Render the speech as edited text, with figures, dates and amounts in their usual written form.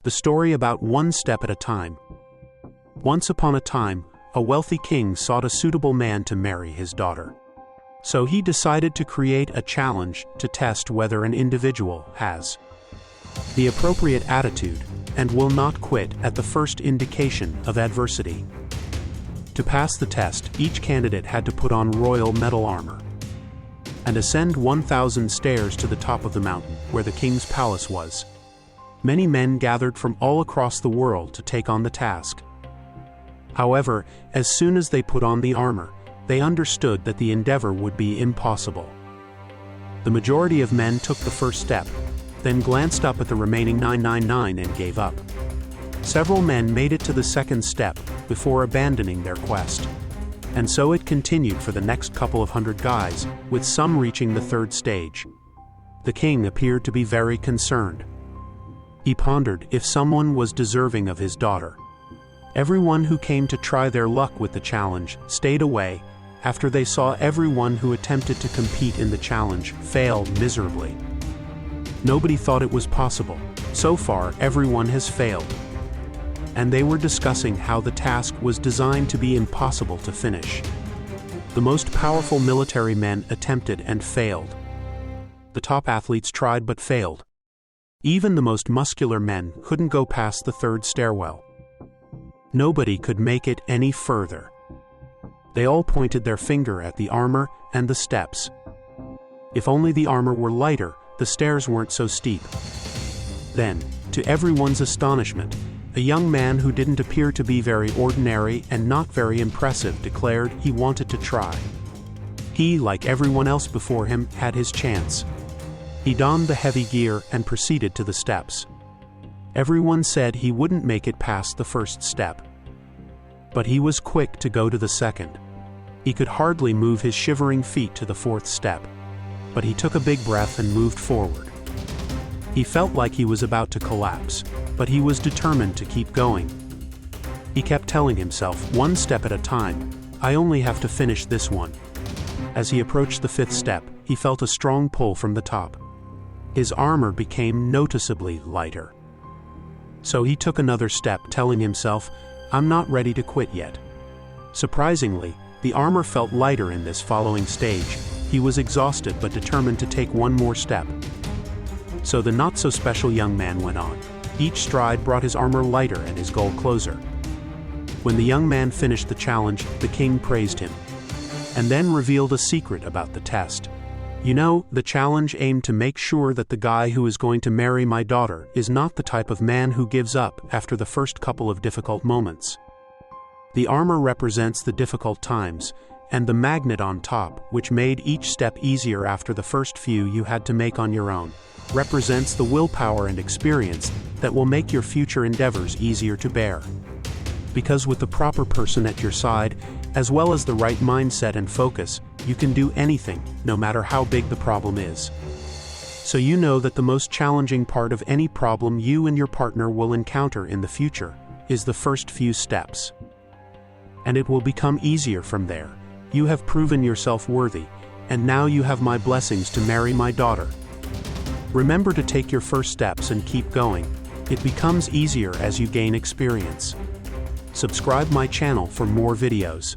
The story about one step at a time. Once upon a time, a wealthy king sought a suitable man to marry his daughter. So he decided to create a challenge to test whether an individual has the appropriate attitude and will not quit at the first indication of adversity. To pass the test, each candidate had to put on royal metal armor and ascend 1,000 stairs to the top of the mountain where the king's palace was. Many men gathered from all across the world to take on the task. However, as soon as they put on the armor, they understood that the endeavor would be impossible. The majority of men took the first step, then glanced up at the remaining 999 and gave up. Several men made it to the second step before abandoning their quest. And so it continued for the next couple of hundred guys, with some reaching the third stage. The king appeared to be very concerned. He pondered if someone was deserving of his daughter. Everyone who came to try their luck with the challenge stayed away after they saw everyone who attempted to compete in the challenge fail miserably. Nobody thought it was possible. So far, everyone has failed. And they were discussing how the task was designed to be impossible to finish. The most powerful military men attempted and failed. The top athletes tried but failed. Even the most muscular men couldn't go past the third stairwell. Nobody could make it any further. They all pointed their finger at the armor and the steps. If only the armor were lighter, the stairs weren't so steep. Then, to everyone's astonishment, a young man who didn't appear to be very ordinary and not very impressive declared he wanted to try. He, like everyone else before him, had his chance. He donned the heavy gear and proceeded to the steps. Everyone said he wouldn't make it past the first step. But he was quick to go to the second. He could hardly move his shivering feet to the fourth step. But he took a big breath and moved forward. He felt like he was about to collapse, but he was determined to keep going. He kept telling himself, one step at a time, I only have to finish this one. As he approached the fifth step, he felt a strong pull from the top. His armor became noticeably lighter. So he took another step, telling himself, I'm not ready to quit yet. Surprisingly, the armor felt lighter in this following stage. He was exhausted but determined to take one more step. So the not-so-special young man went on. Each stride brought his armor lighter and his goal closer. When the young man finished the challenge, the king praised him, and then revealed a secret about the test. You know, the challenge aimed to make sure that the guy who is going to marry my daughter is not the type of man who gives up after the first couple of difficult moments. The armor represents the difficult times, and the magnet on top, which made each step easier after the first few you had to make on your own, represents the willpower and experience that will make your future endeavors easier to bear. Because with the proper person at your side, as well as the right mindset and focus, you can do anything, no matter how big the problem is. So you know that the most challenging part of any problem you and your partner will encounter in the future is the first few steps. And it will become easier from there. You have proven yourself worthy, and now you have my blessings to marry my daughter. Remember to take your first steps and keep going. It becomes easier as you gain experience. Subscribe my channel for more videos.